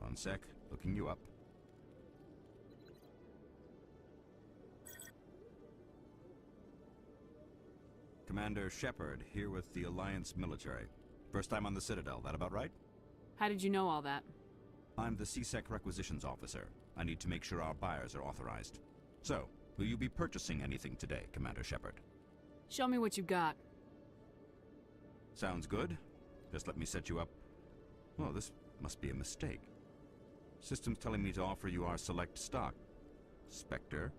One sec. Looking you up. Commander Shepard, here with the Alliance military. First time on the Citadel, that about right? How did you know all that? I'm the CSEC requisitions officer. I need to make sure our buyers are authorized. So, will you be purchasing anything today, Commander Shepard? Show me what you got. Sounds good. Just let me set you up. Well, this must be a mistake. System's telling me to offer you our select stock. Spectre?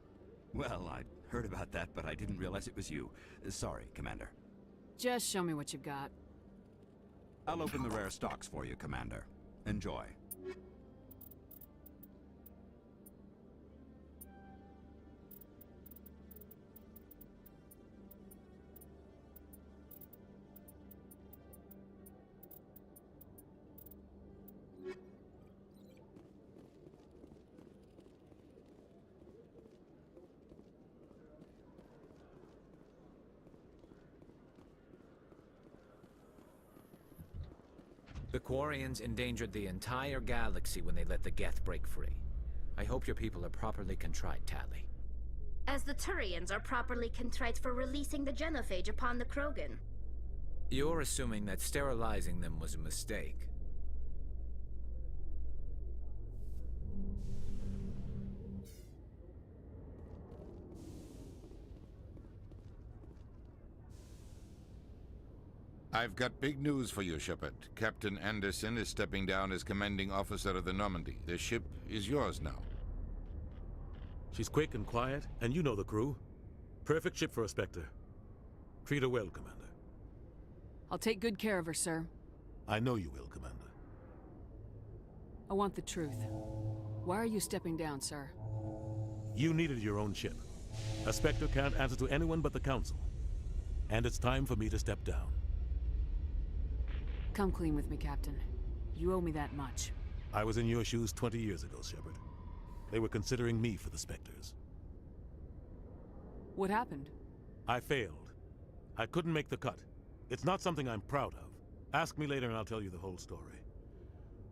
Well, I'd heard about that, but I didn't realize it was you. Sorry, Commander. Just show me what you've got. I'll open the rare stocks for you, Commander. Enjoy. The Quarians endangered the entire galaxy when they let the Geth break free. I hope your people are properly contrite, Tali. As the Turians are properly contrite for releasing the genophage upon the Krogan. You're assuming that sterilizing them was a mistake. I've got big news for you, Shepard. Captain Anderson is stepping down as commanding officer of the Normandy. The ship is yours now. She's quick and quiet, and you know the crew. Perfect ship for a Spectre. Treat her well, Commander. I'll take good care of her, sir. I know you will, Commander. I want the truth. Why are you stepping down, sir? You needed your own ship. A Spectre can't answer to anyone but the Council. And it's time for me to step down. Come clean with me, Captain. You owe me that much. I was in your shoes 20 years ago, Shepard. They were considering me for the Spectres. What happened? I failed. I couldn't make the cut. It's not something I'm proud of. Ask me later and I'll tell you the whole story.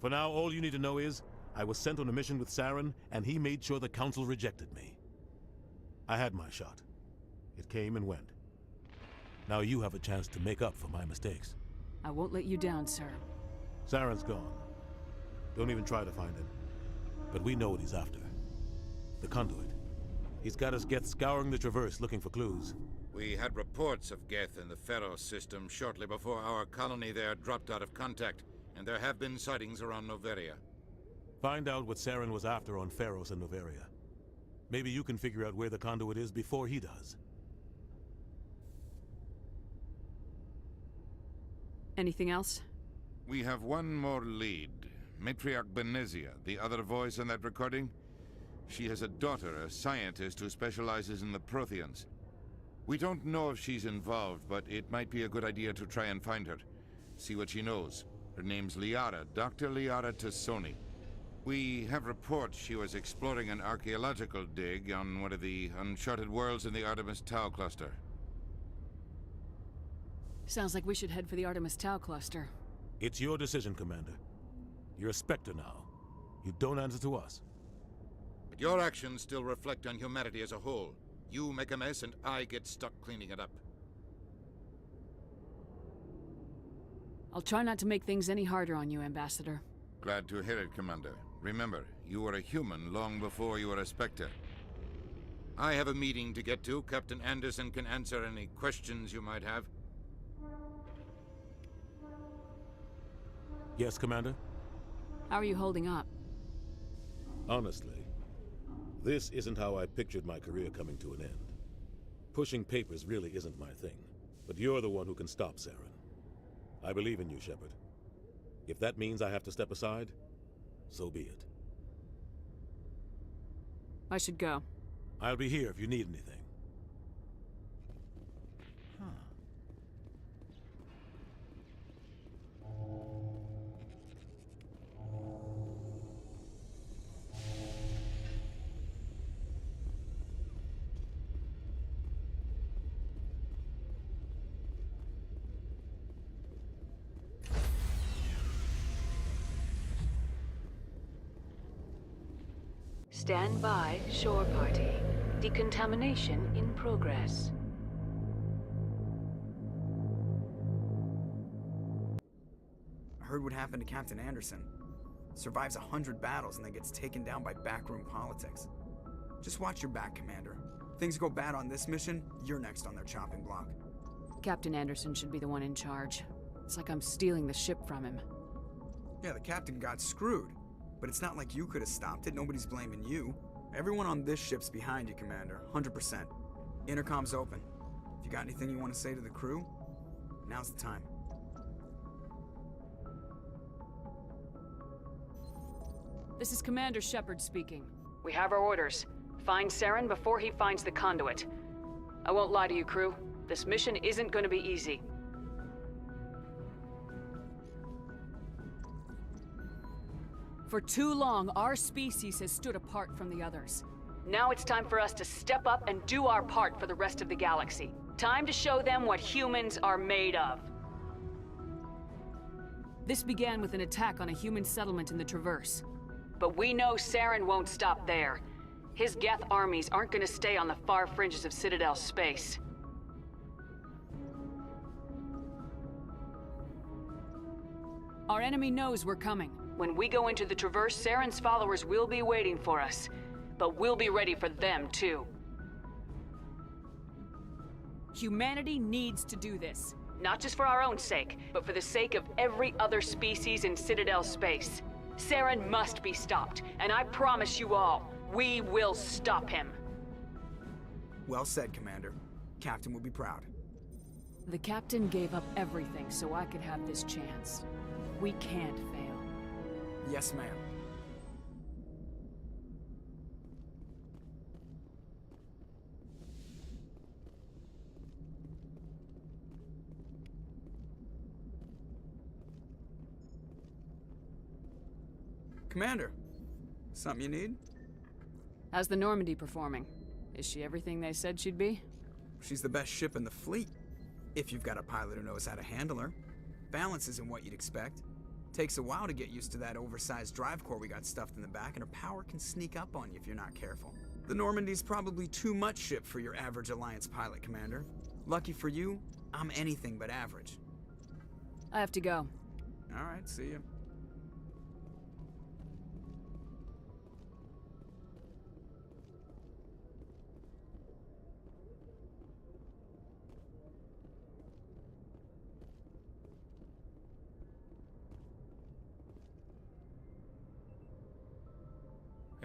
For now, all you need to know is, I was sent on a mission with Saren, and he made sure the Council rejected me. I had my shot. It came and went. Now you have a chance to make up for my mistakes. I won't let you down, sir. Saren's gone. Don't even try to find him. But we know what he's after. The Conduit. He's got us Geth scouring the Traverse looking for clues. We had reports of Geth in the Pharos system shortly before our colony there dropped out of contact, and there have been sightings around Noveria. Find out what Saren was after on Pharos and Noveria. Maybe you can figure out where the Conduit is before he does. Anything else? We have one more lead. Matriarch Benezia, the other voice in that recording. She has a daughter, a scientist who specializes in the Protheans. We don't know if she's involved, but it might be a good idea to try and find her. See what she knows. Her name's Liara, Dr. Liara Tassoni. We have reports she was exploring an archaeological dig on one of the uncharted worlds in the Artemis Tau cluster. Sounds like we should head for the Artemis Tau cluster. It's your decision, Commander. You're a Spectre now. You don't answer to us. But your actions still reflect on humanity as a whole. You make a mess and I get stuck cleaning it up. I'll try not to make things any harder on you, Ambassador. Glad to hear it, Commander. Remember, you were a human long before you were a Spectre. I have a meeting to get to. Captain Anderson can answer any questions you might have. Yes, Commander? How are you holding up? Honestly, this isn't how I pictured my career coming to an end. Pushing papers really isn't my thing, but you're the one who can stop Saren. I believe in you, Shepard. If that means I have to step aside, so be it. I should go. I'll be here if you need anything. Stand by, shore party. Decontamination in progress. I heard what happened to Captain Anderson. Survives 100 battles and then gets taken down by backroom politics. Just watch your back, Commander. Things go bad on this mission, you're next on their chopping block. Captain Anderson should be the one in charge. It's like I'm stealing the ship from him. Yeah, the captain got screwed. But it's not like you could have stopped it. Nobody's blaming you. Everyone on this ship's behind you, Commander. 100%. Intercom's open. If you got anything you want to say to the crew, now's the time. This is Commander Shepard speaking. We have our orders. Find Saren before he finds the conduit. I won't lie to you, crew. This mission isn't going to be easy. For too long, our species has stood apart from the others. Now it's time for us to step up and do our part for the rest of the galaxy. Time to show them what humans are made of. This began with an attack on a human settlement in the Traverse. But we know Saren won't stop there. His Geth armies aren't going to stay on the far fringes of Citadel space. Our enemy knows we're coming. When we go into the Traverse, Saren's followers will be waiting for us. But we'll be ready for them, too. Humanity needs to do this. Not just for our own sake, but for the sake of every other species in Citadel space. Saren must be stopped, and I promise you all, we will stop him. Well said, Commander. Captain will be proud. The Captain gave up everything so I could have this chance. We can't fail. Yes, ma'am. Commander, something you need? How's the Normandy performing? Is she everything they said she'd be? She's the best ship in the fleet. If you've got a pilot who knows how to handle her. Balance isn't what you'd expect. Takes a while to get used to that oversized drive core we got stuffed in the back, and her power can sneak up on you if you're not careful. The Normandy's probably too much ship for your average Alliance pilot, Commander. Lucky for you, I'm anything but average. I have to go. All right, see ya.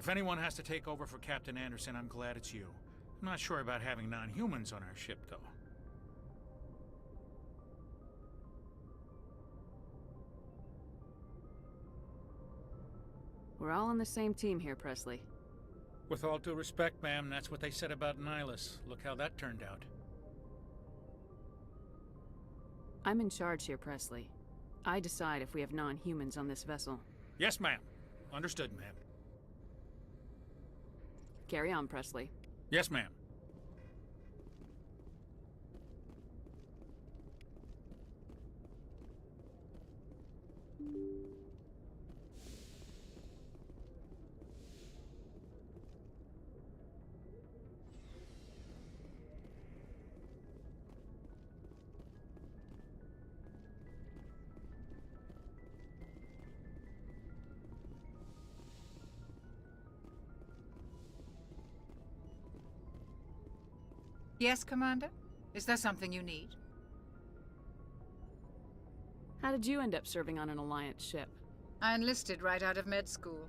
If anyone has to take over for Captain Anderson, I'm glad it's you. I'm not sure about having non-humans on our ship, though. We're all on the same team here, Presley. With all due respect, ma'am, that's what they said about Nihilus. Look how that turned out. I'm in charge here, Presley. I decide if we have non-humans on this vessel. Yes, ma'am. Understood, ma'am. Carry on, Presley. Yes, ma'am. Yes, Commander? Is there something you need? How did you end up serving on an Alliance ship? I enlisted right out of med school.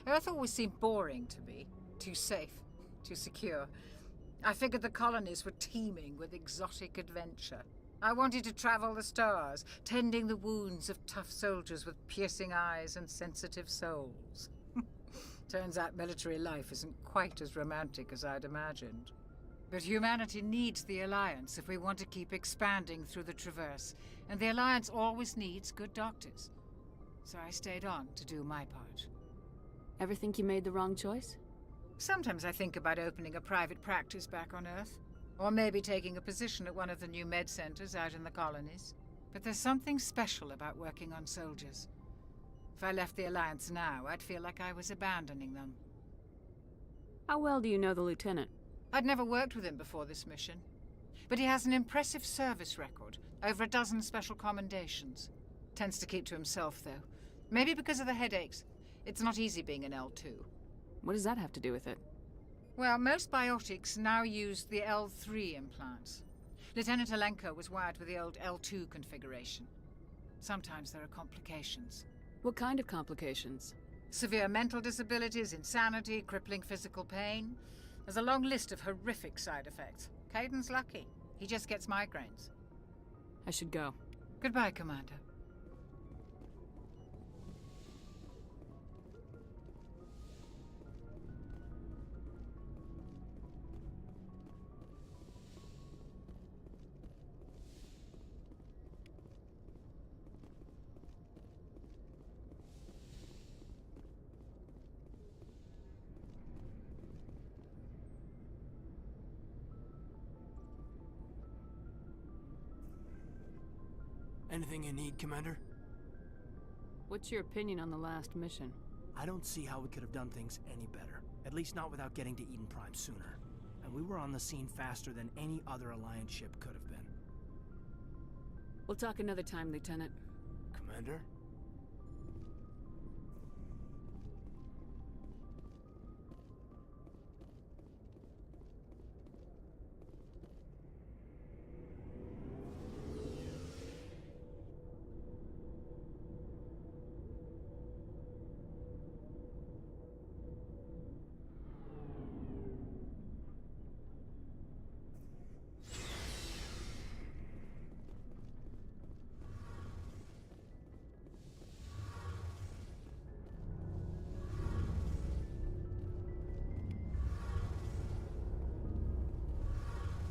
Earth always seemed boring to me. Too safe, too secure. I figured the colonies were teeming with exotic adventure. I wanted to travel the stars, tending the wounds of tough soldiers with piercing eyes and sensitive souls. Turns out military life isn't quite as romantic as I'd imagined. But humanity needs the Alliance if we want to keep expanding through the Traverse, and the Alliance always needs good doctors. So I stayed on to do my part. Ever think you made the wrong choice? Sometimes I think about opening a private practice back on Earth, or maybe taking a position at one of the new med centers out in the colonies. But there's something special about working on soldiers. If I left the Alliance now, I'd feel like I was abandoning them. How well do you know the lieutenant? I'd never worked with him before this mission, but he has an impressive service record, over a dozen special commendations. Tends to keep to himself, though. Maybe because of the headaches. It's not easy being an L2. What does that have to do with it? Well, most biotics now use the L3 implants. Lieutenant Alenko was wired with the old L2 configuration. Sometimes there are complications. What kind of complications? Severe mental disabilities, insanity, crippling physical pain. There's a long list of horrific side effects. Caden's lucky. He just gets migraines. I should go. Goodbye, Commander. Anything you need, Commander? What's your opinion on the last mission? I don't see how we could have done things any better. At least not without getting to Eden Prime sooner. And we were on the scene faster than any other Alliance ship could have been. We'll talk another time, Lieutenant. Commander?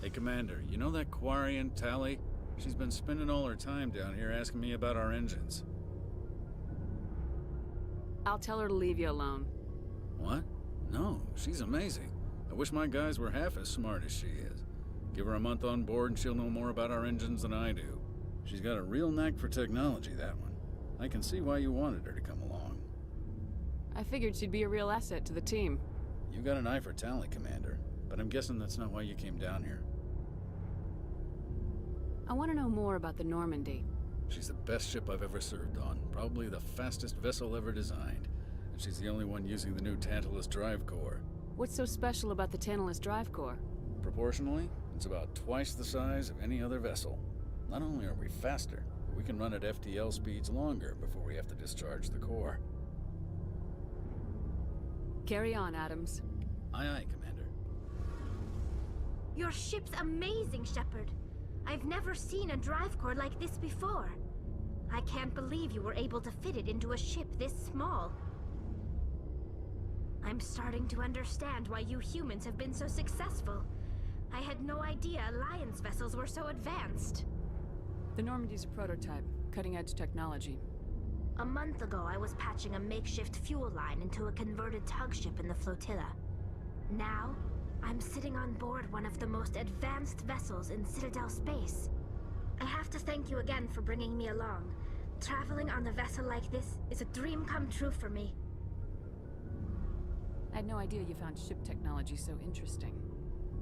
Hey, Commander, you know that Quarian, Tali? She's been spending all her time down here asking me about our engines. I'll tell her to leave you alone. What? No, she's amazing. I wish my guys were half as smart as she is. Give her a month on board and she'll know more about our engines than I do. She's got a real knack for technology, that one. I can see why you wanted her to come along. I figured she'd be a real asset to the team. You got an eye for Tali, Commander, but I'm guessing that's not why you came down here. I want to know more about the Normandy. She's the best ship I've ever served on, probably the fastest vessel ever designed. And she's the only one using the new Tantalus drive core. What's so special about the Tantalus drive core? Proportionally, it's about twice the size of any other vessel. Not only are we faster, but we can run at FTL speeds longer before we have to discharge the core. Carry on, Adams. Aye, aye, Commander. Your ship's amazing, Shepard. I've never seen a drive core like this before. I can't believe you were able to fit it into a ship this small. I'm starting to understand why you humans have been so successful. I had no idea Alliance vessels were so advanced. The Normandy's a prototype, cutting-edge technology. A month ago, I was patching a makeshift fuel line into a converted tug ship in the flotilla. Now, I'm sitting on board one of the most advanced vessels in Citadel space. I have to thank you again for bringing me along. Traveling on a vessel like this is a dream come true for me. I had no idea you found ship technology so interesting.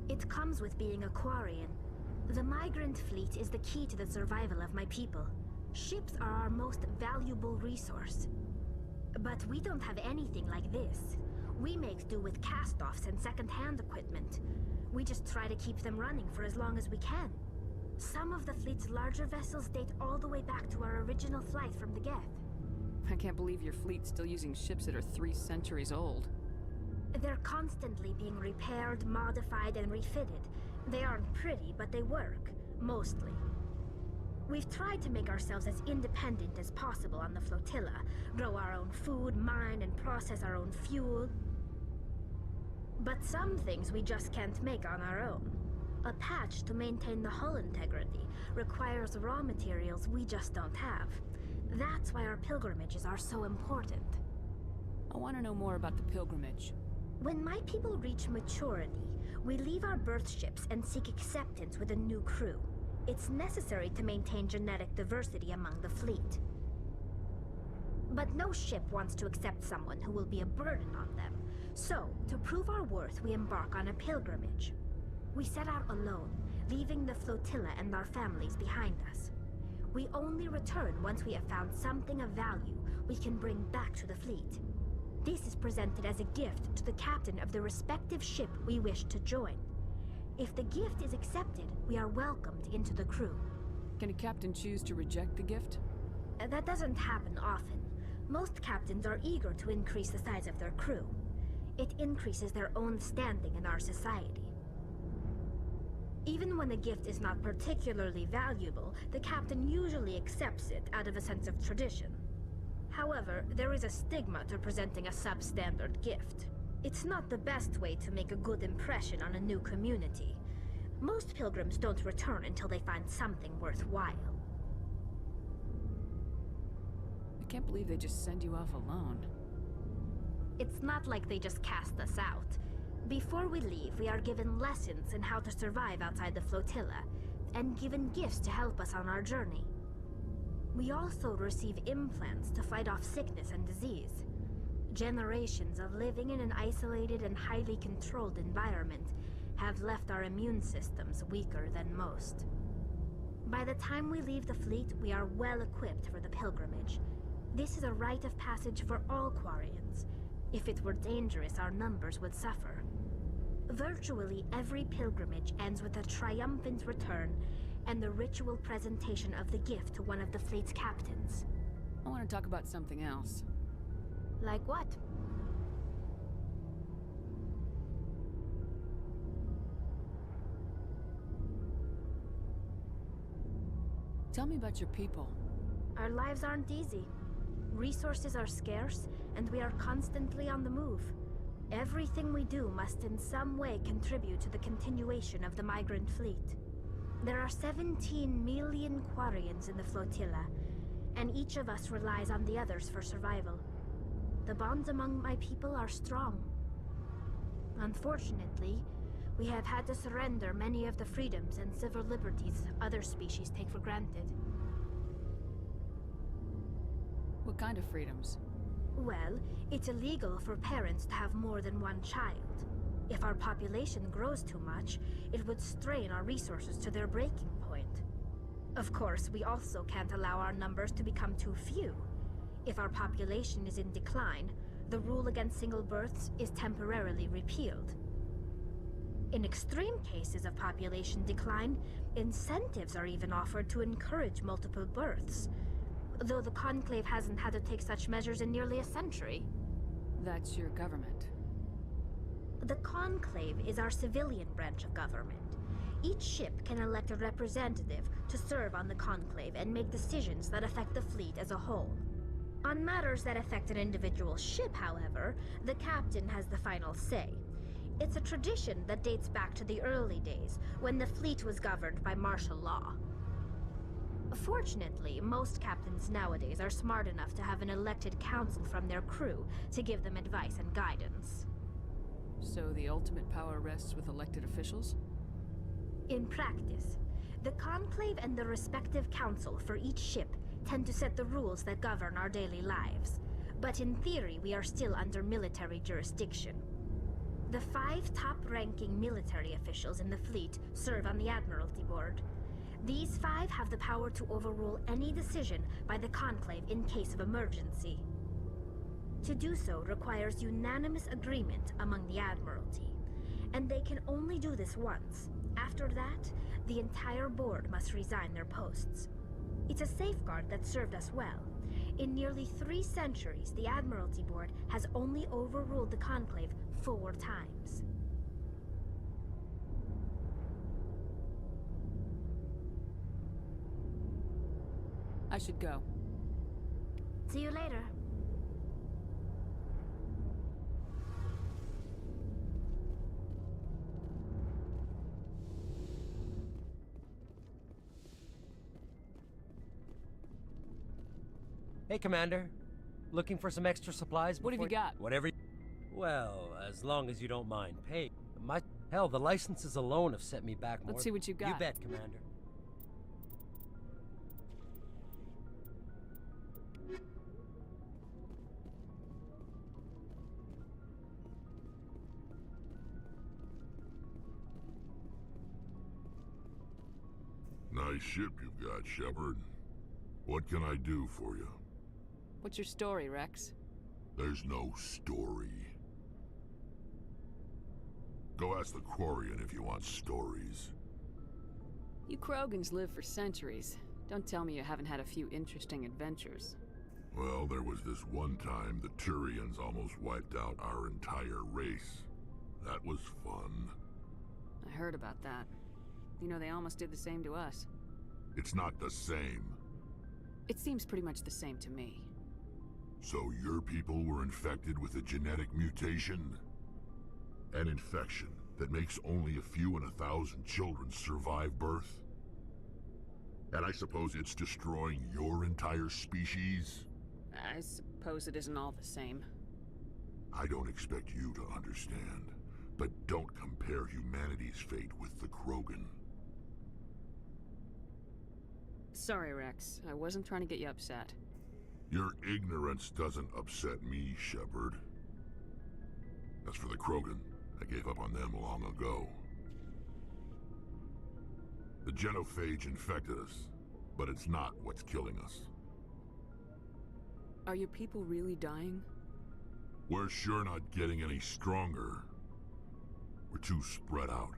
It comes with being a Quarian. The migrant fleet is the key to the survival of my people. Ships are our most valuable resource. But we don't have anything like this. We make do with cast-offs and second-hand equipment. We just try to keep them running for as long as we can. Some of the fleet's larger vessels date all the way back to our original flight from the Geth. I can't believe your fleet's still using ships that are 3 centuries old. They're constantly being repaired, modified, and refitted. They aren't pretty, but they work. Mostly. We've tried to make ourselves as independent as possible on the flotilla. Grow our own food, mine, and process our own fuel. But some things we just can't make on our own. A patch to maintain the hull integrity requires raw materials we just don't have. That's why our pilgrimages are so important. I want to know more about the pilgrimage. When my people reach maturity, we leave our birth ships and seek acceptance with a new crew. It's necessary to maintain genetic diversity among the fleet. But no ship wants to accept someone who will be a burden on them. So, to prove our worth, we embark on a pilgrimage. We set out alone, leaving the flotilla and our families behind us. We only return once we have found something of value we can bring back to the fleet. This is presented as a gift to the captain of the respective ship we wish to join. If the gift is accepted, we are welcomed into the crew. Can a captain choose to reject the gift? That doesn't happen often. Most captains are eager to increase the size of their crew. It increases their own standing in our society. Even when a gift is not particularly valuable, the captain usually accepts it out of a sense of tradition. However, there is a stigma to presenting a substandard gift. It's not the best way to make a good impression on a new community. Most pilgrims don't return until they find something worthwhile. I can't believe they just send you off alone. It's not like they just cast us out. Before we leave, we are given lessons in how to survive outside the flotilla, and given gifts to help us on our journey. We also receive implants to fight off sickness and disease. Generations of living in an isolated and highly controlled environment have left our immune systems weaker than most. By the time we leave the fleet, we are well equipped for the pilgrimage. This is a rite of passage for all Quarians. If it were dangerous, our numbers would suffer. Virtually every pilgrimage ends with a triumphant return and the ritual presentation of the gift to one of the fleet's captains. I want to talk about something else. Like what? Tell me about your people. Our lives aren't easy. Resources are scarce, and we are constantly on the move. Everything we do must in some way contribute to the continuation of the migrant fleet. There are 17 million Quarians in the flotilla, and each of us relies on the others for survival. The bonds among my people are strong. Unfortunately, we have had to surrender many of the freedoms and civil liberties other species take for granted. What kind of freedoms? Well, it's illegal for parents to have more than one child. If our population grows too much, it would strain our resources to their breaking point. Of course, we also can't allow our numbers to become too few. If our population is in decline, the rule against single births is temporarily repealed. In extreme cases of population decline, incentives are even offered to encourage multiple births, though the Conclave hasn't had to take such measures in nearly a century. That's your government. The Conclave is our civilian branch of government. Each ship can elect a representative to serve on the Conclave and make decisions that affect the fleet as a whole. On matters that affect an individual ship, however, the captain has the final say. It's a tradition that dates back to the early days, when the fleet was governed by martial law. Fortunately, most captains nowadays are smart enough to have an elected council from their crew to give them advice and guidance. So the ultimate power rests with elected officials? In practice, the Conclave and the respective council for each ship tend to set the rules that govern our daily lives. But in theory, we are still under military jurisdiction. The 5 top-ranking military officials in the fleet serve on the Admiralty Board. These 5 have the power to overrule any decision by the Conclave in case of emergency. To do so requires unanimous agreement among the Admiralty, and they can only do this once. After that, the entire board must resign their posts. It's a safeguard that served us well. In nearly 3 centuries, the Admiralty Board has only overruled the Conclave 4 times. I should go. See you later. Hey, Commander. Looking for some extra supplies before... What have you got? Whatever. Well, as long as you don't mind pay. Hell, the licenses alone have set me back more. Let's see what you got. You bet, Commander. nice ship you've got, Shepard. What can I do for you? What's your story, Rex? There's no story. Go ask the Quarian if you want stories. You Krogans live for centuries. Don't tell me you haven't had a few interesting adventures. Well, there was this one time the Turians almost wiped out our entire race. That was fun. I heard about that. You know, they almost did the same to us. It's not the same. It seems pretty much the same to me. So your people were infected with a genetic mutation? An infection that makes only a few in 1,000 children survive birth? And I suppose it's destroying your entire species? I suppose it isn't all the same. I don't expect you to understand, but don't compare humanity's fate with the Krogan. Sorry, Rex. I wasn't trying to get you upset. Your ignorance doesn't upset me, Shepard. As for the Krogan, I gave up on them long ago. The genophage infected us, but it's not what's killing us. Are your people really dying? We're sure not getting any stronger. We're too spread out.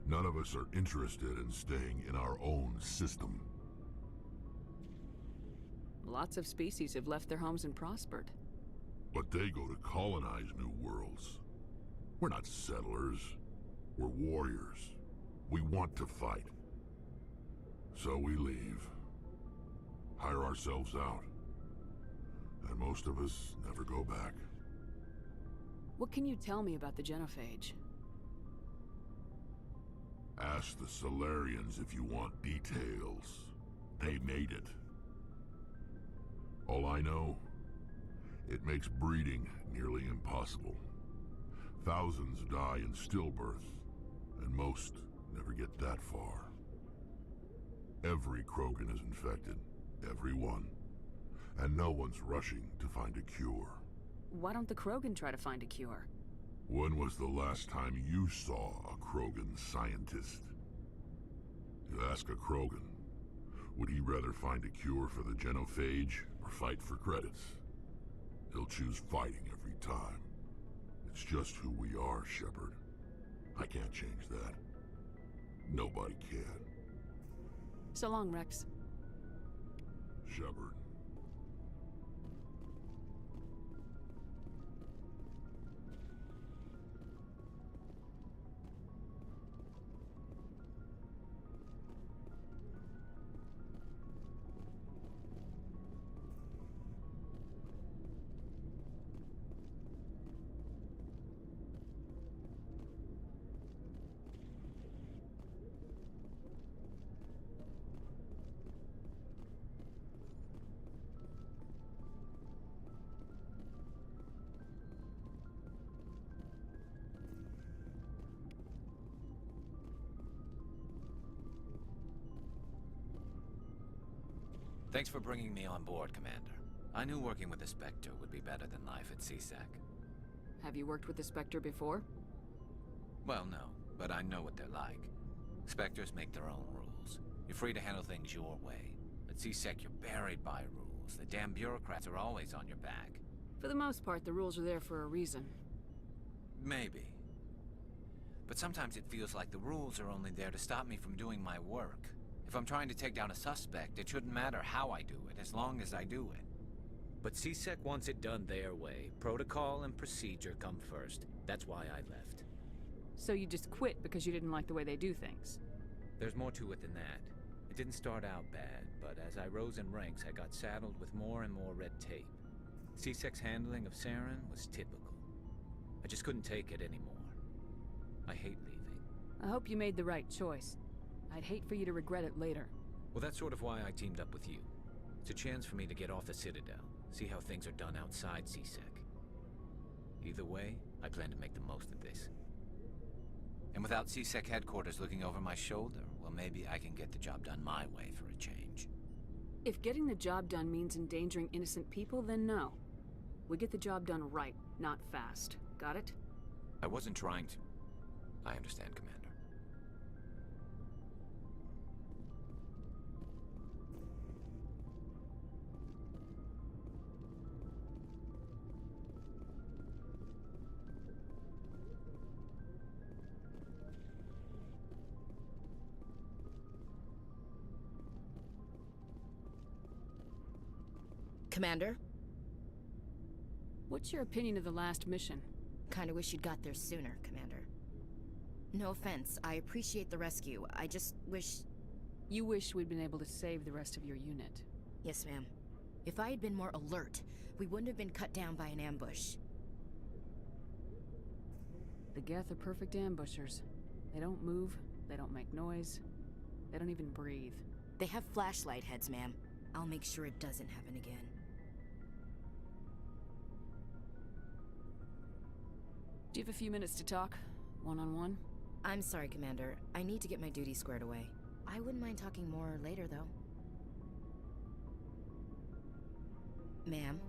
None of us are interested in staying in our own system. Lots of species have left their homes and prospered. But they go to colonize new worlds. We're not settlers. We're warriors. We want to fight. So we leave. Hire ourselves out. And most of us never go back. What can you tell me about the genophage? Ask the Solarians if you want details. They made it. All I know, it makes breeding nearly impossible. Thousands die in stillbirth, and most never get that far. Every Krogan is infected. Every one. And no one's rushing to find a cure. Why don't the Krogan try to find a cure? When was the last time you saw a Krogan scientist? You ask a Krogan, would he rather find a cure for the genophage or fight for credits? He'll choose fighting every time. It's just who we are, Shepard. I can't change that. Nobody can. So long, Rex. Shepard. Thanks for bringing me on board, Commander. I knew working with the Spectre would be better than life at CSEC. Have you worked with the Spectre before? Well, no, but I know what they're like. Spectres make their own rules. You're free to handle things your way. At CSEC, you're buried by rules. The damn bureaucrats are always on your back. For the most part, the rules are there for a reason. Maybe. But sometimes it feels like the rules are only there to stop me from doing my work. If I'm trying to take down a suspect, it shouldn't matter how I do it, as long as I do it. But CSEC wants it done their way. Protocol and procedure come first. That's why I left. So you just quit because you didn't like the way they do things? There's more to it than that. It didn't start out bad, but as I rose in ranks, I got saddled with more and more red tape. CSEC's handling of Saren was typical. I just couldn't take it anymore. I hate leaving. I hope you made the right choice. I'd hate for you to regret it later. Well, that's sort of why I teamed up with you. It's a chance for me to get off the Citadel, see how things are done outside CSEC. Either way, I plan to make the most of this. And without CSEC headquarters looking over my shoulder, well, maybe I can get the job done my way for a change. If getting the job done means endangering innocent people, then no. We get the job done right, not fast. Got it? I wasn't trying to... I understand, Commander. Commander? What's your opinion of the last mission? Kinda wish you'd got there sooner, Commander. No offense, I appreciate the rescue. I just wish... You wish we'd been able to save the rest of your unit. Yes, ma'am. If I had been more alert, we wouldn't have been cut down by an ambush. The Geth are perfect ambushers. They don't move, they don't make noise, they don't even breathe. They have flashlight heads, ma'am. I'll make sure it doesn't happen again. Do you have a few minutes to talk? One-on-one? I'm sorry, Commander. I need to get my duty squared away. I wouldn't mind talking more later, though. Ma'am?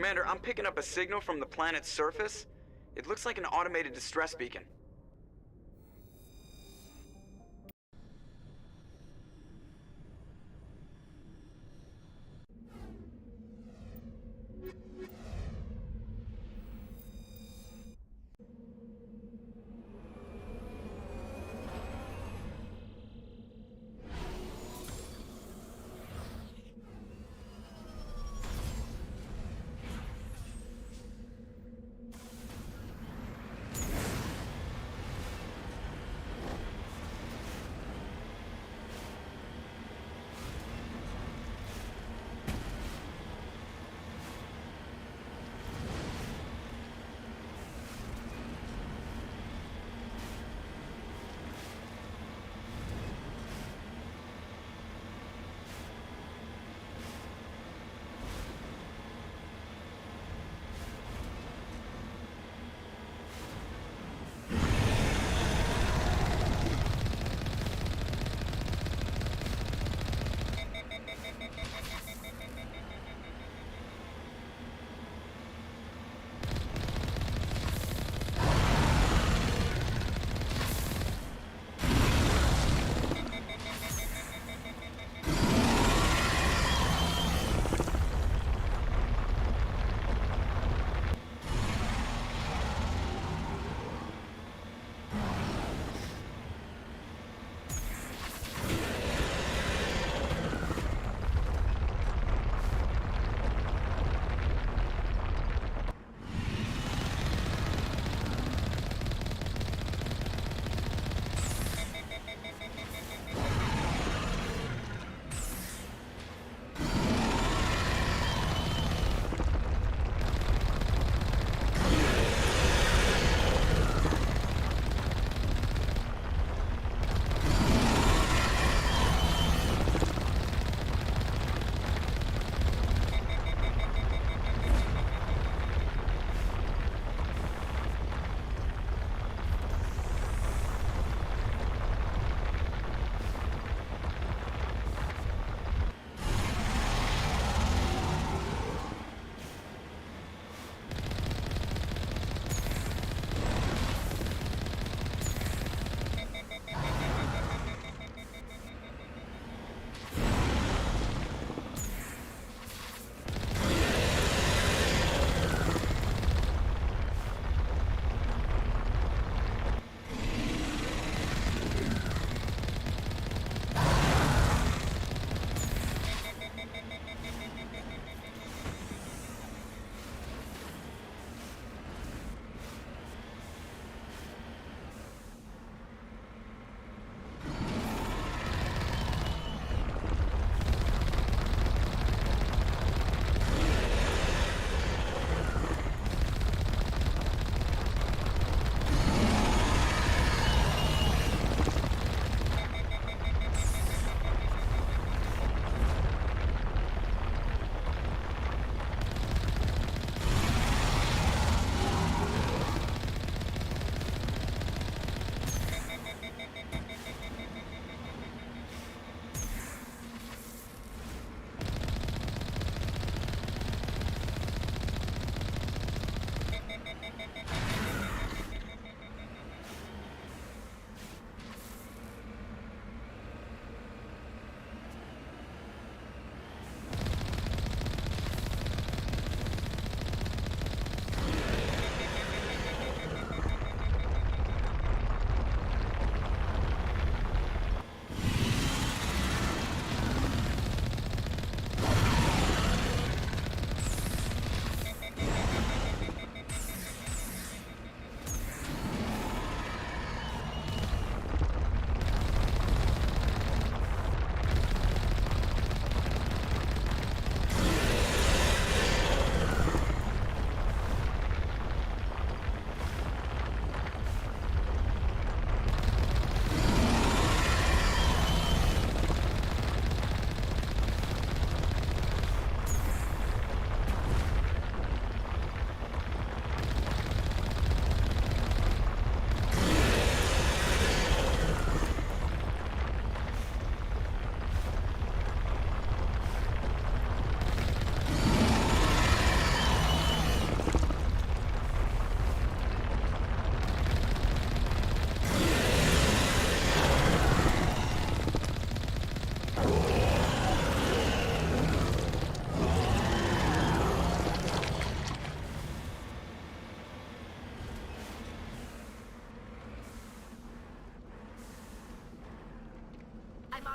Commander, I'm picking up a signal from the planet's surface. It looks like an automated distress beacon.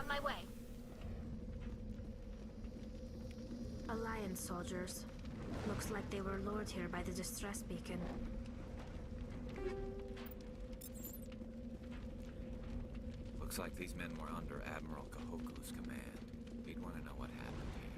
on my way. Alliance soldiers. Looks like they were lured here by the distress beacon. Looks like these men were under Admiral Kahoku's command. He'd want to know what happened here.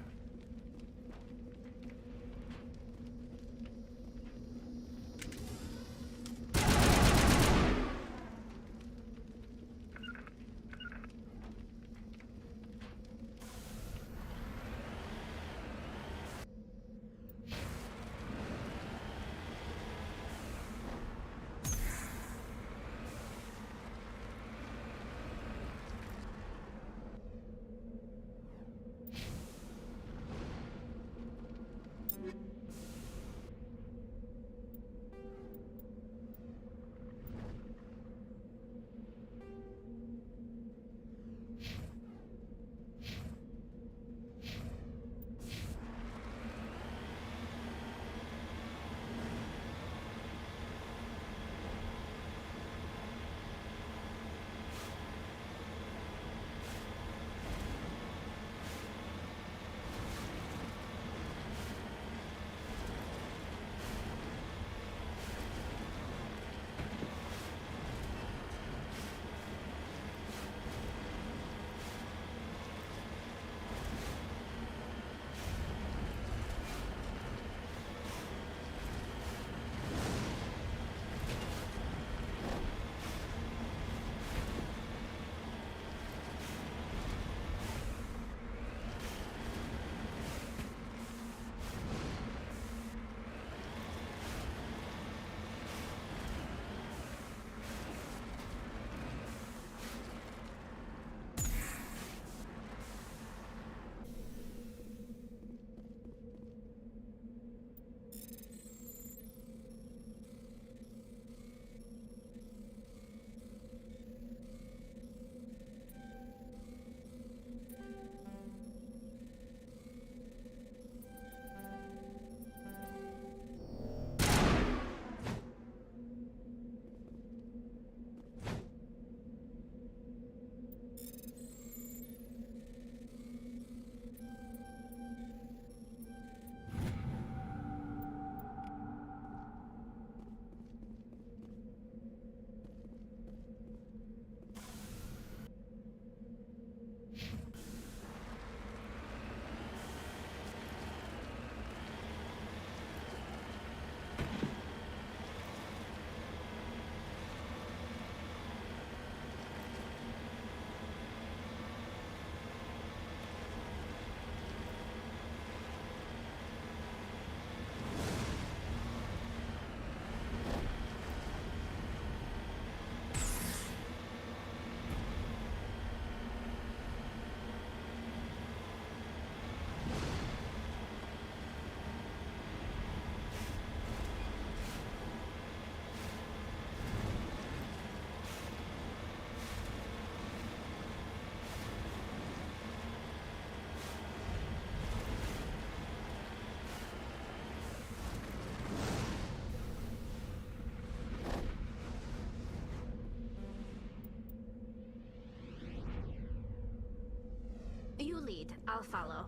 You lead. I'll follow.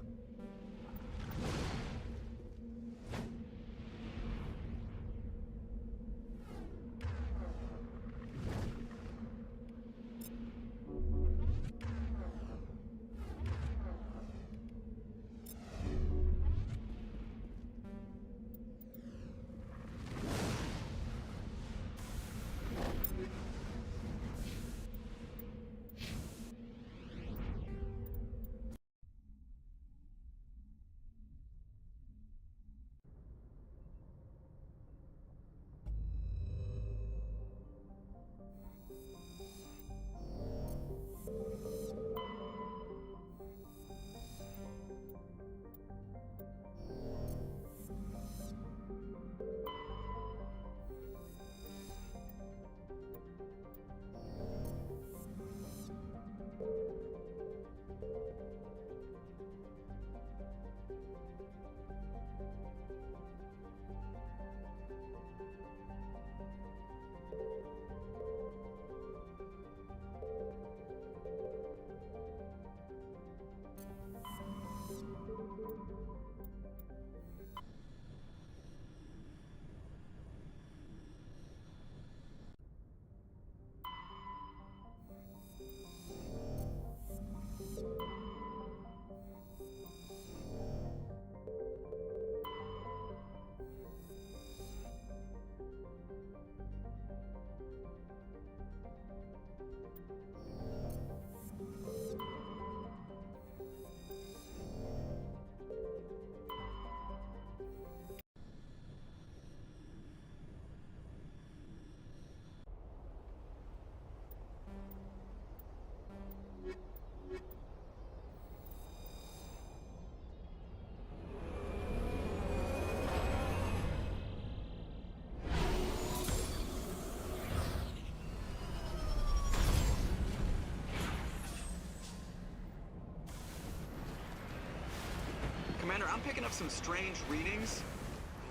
Commander, I'm picking up some strange readings.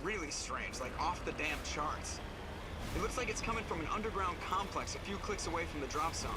Really strange, like off the damn charts. It looks like it's coming from an underground complex a few clicks away from the drop zone.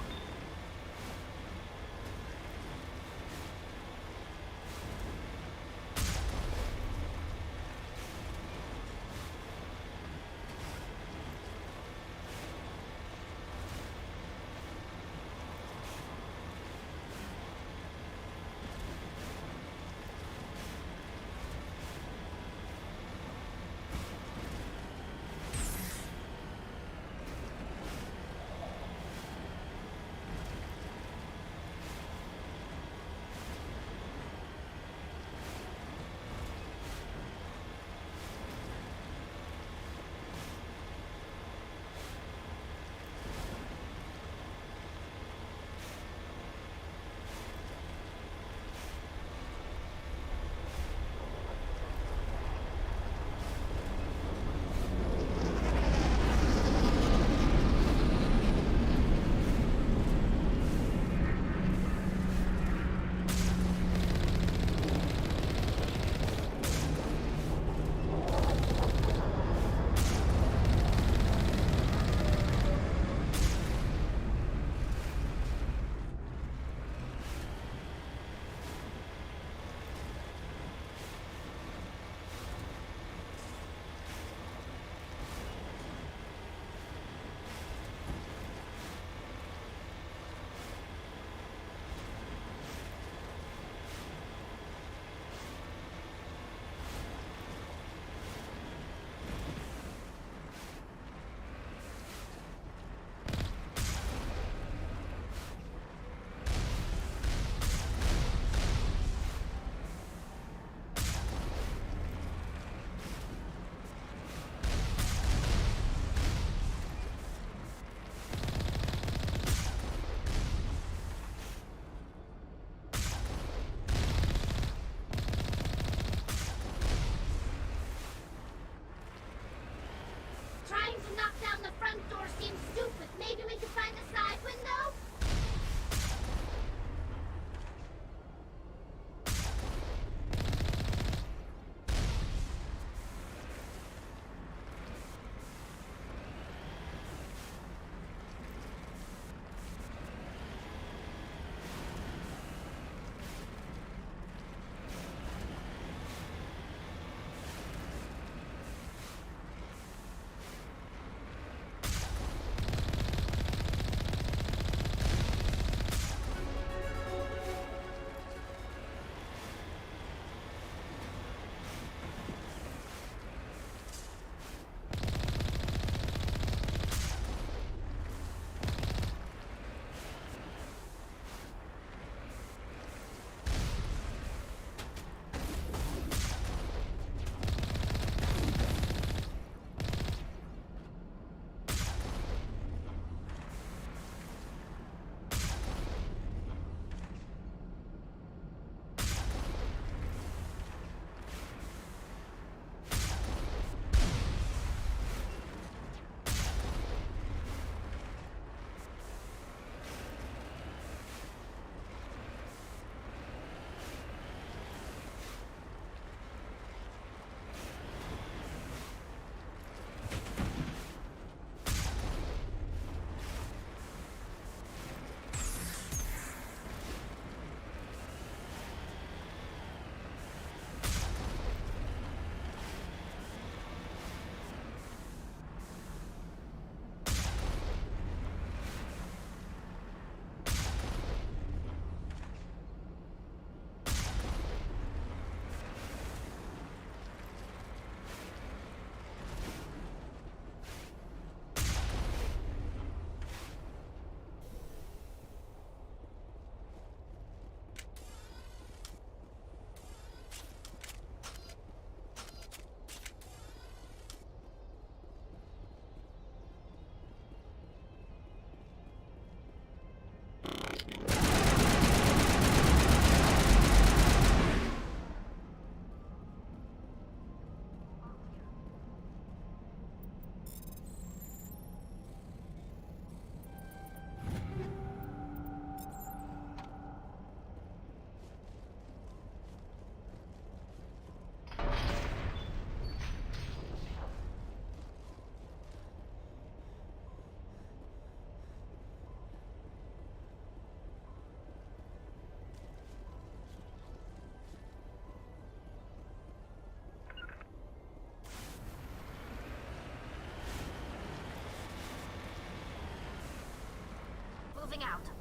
something out.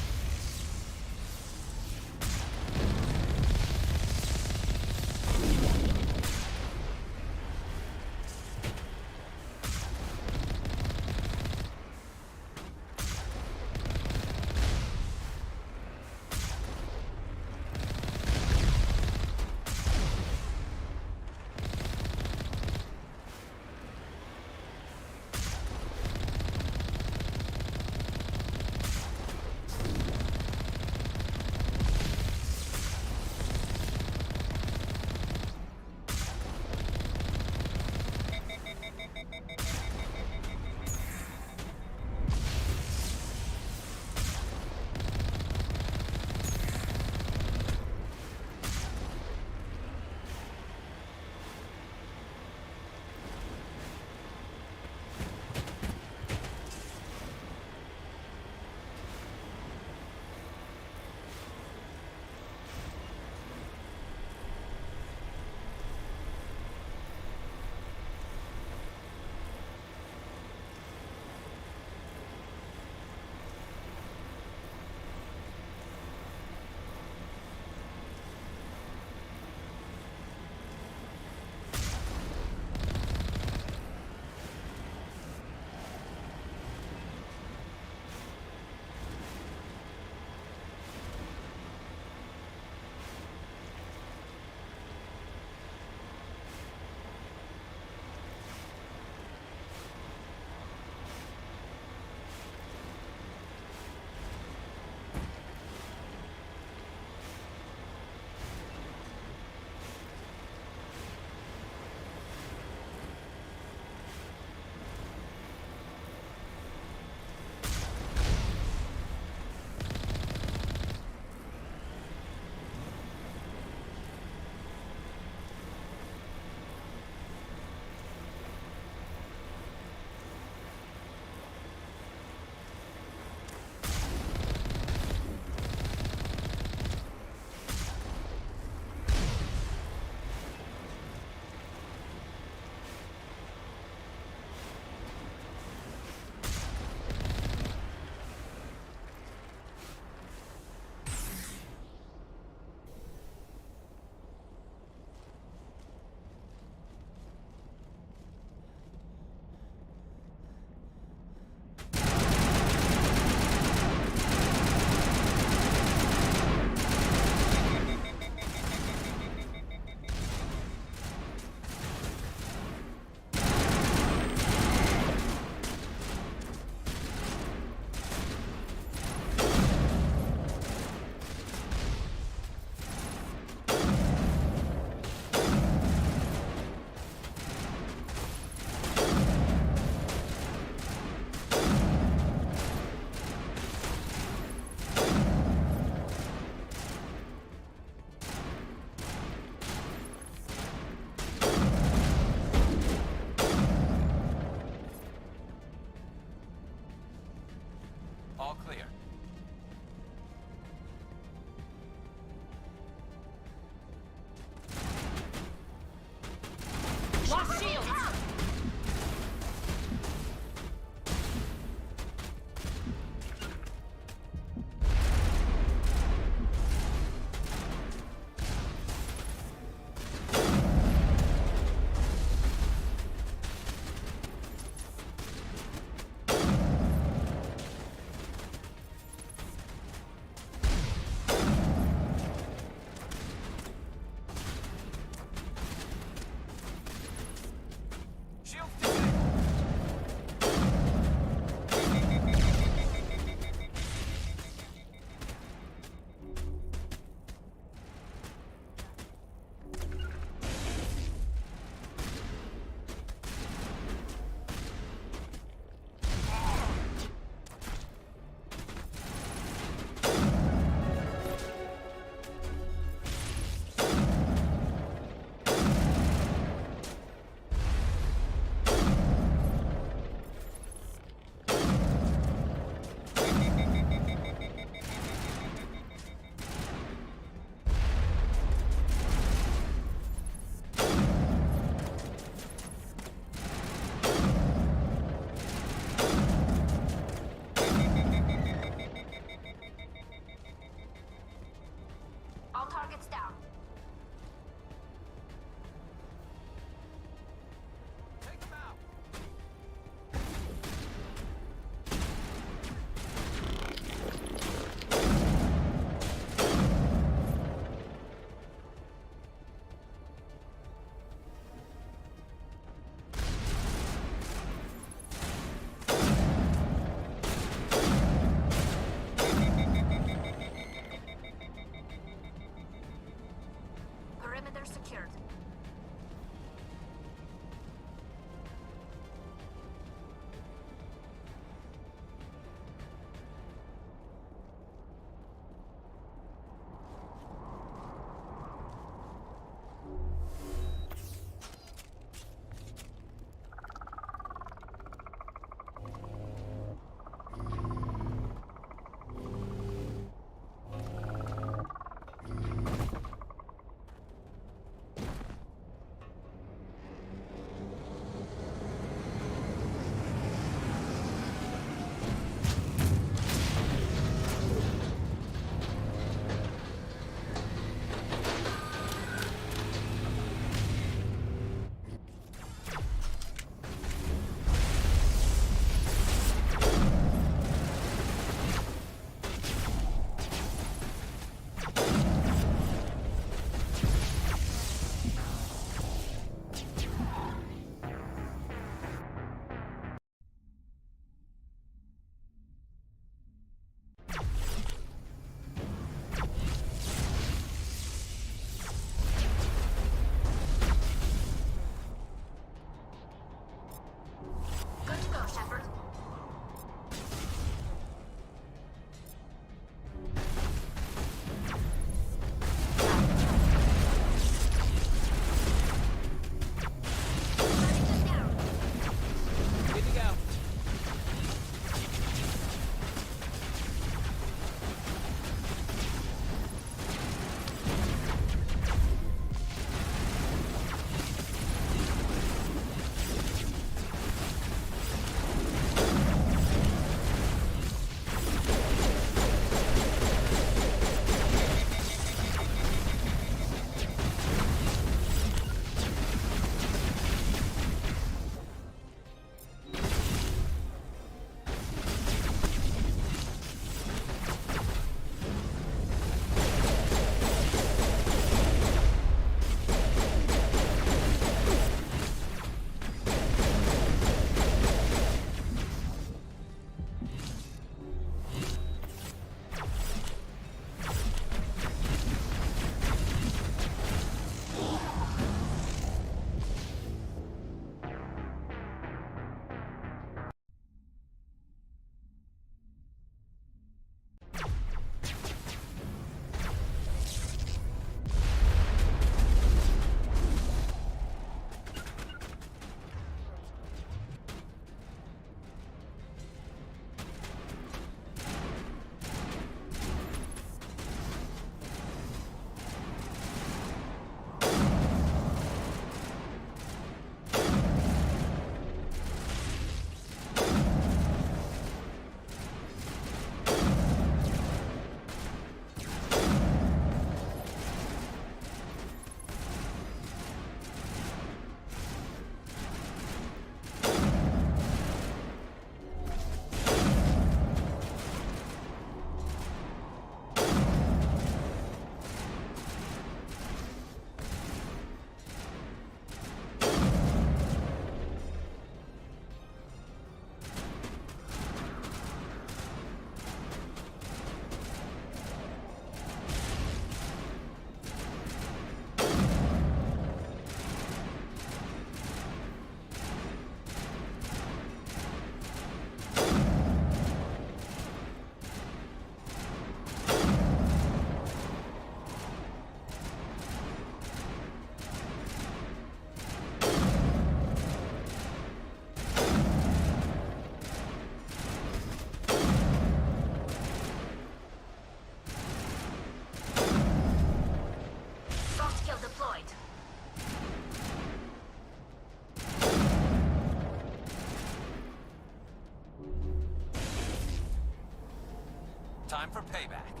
Time for payback.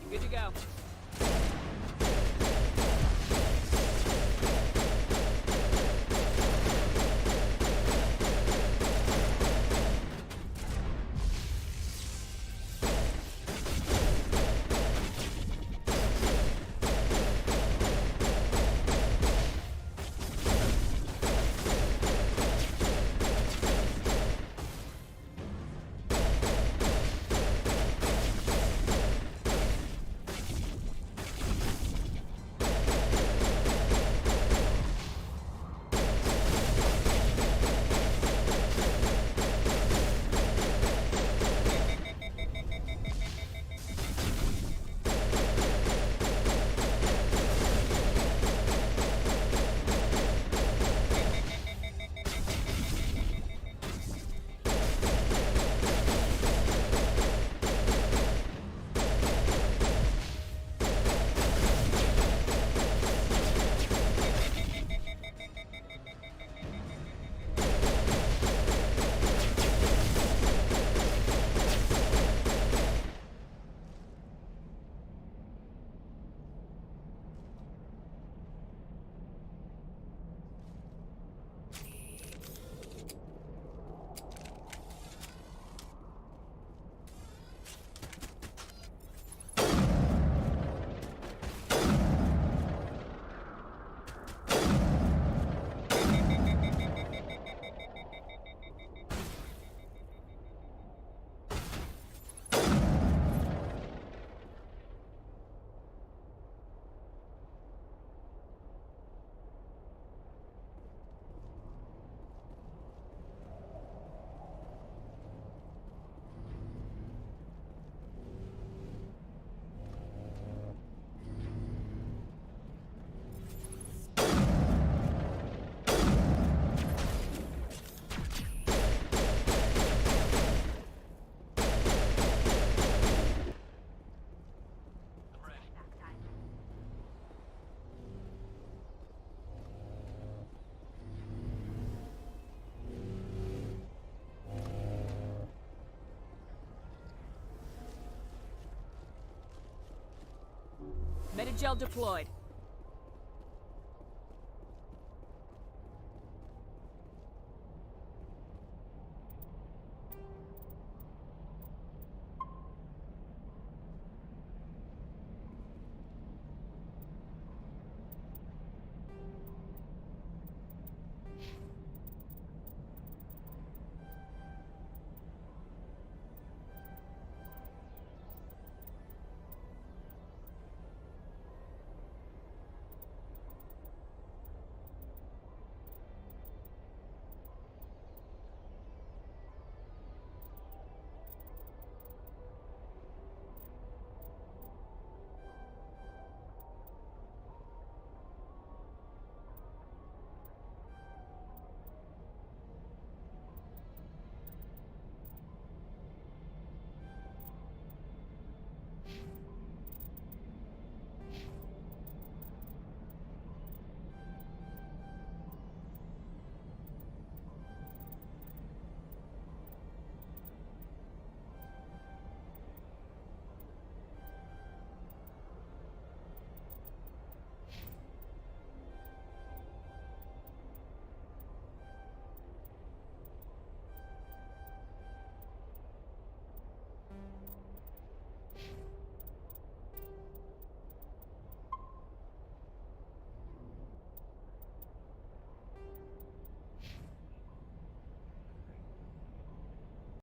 Good to go. Metagel deployed.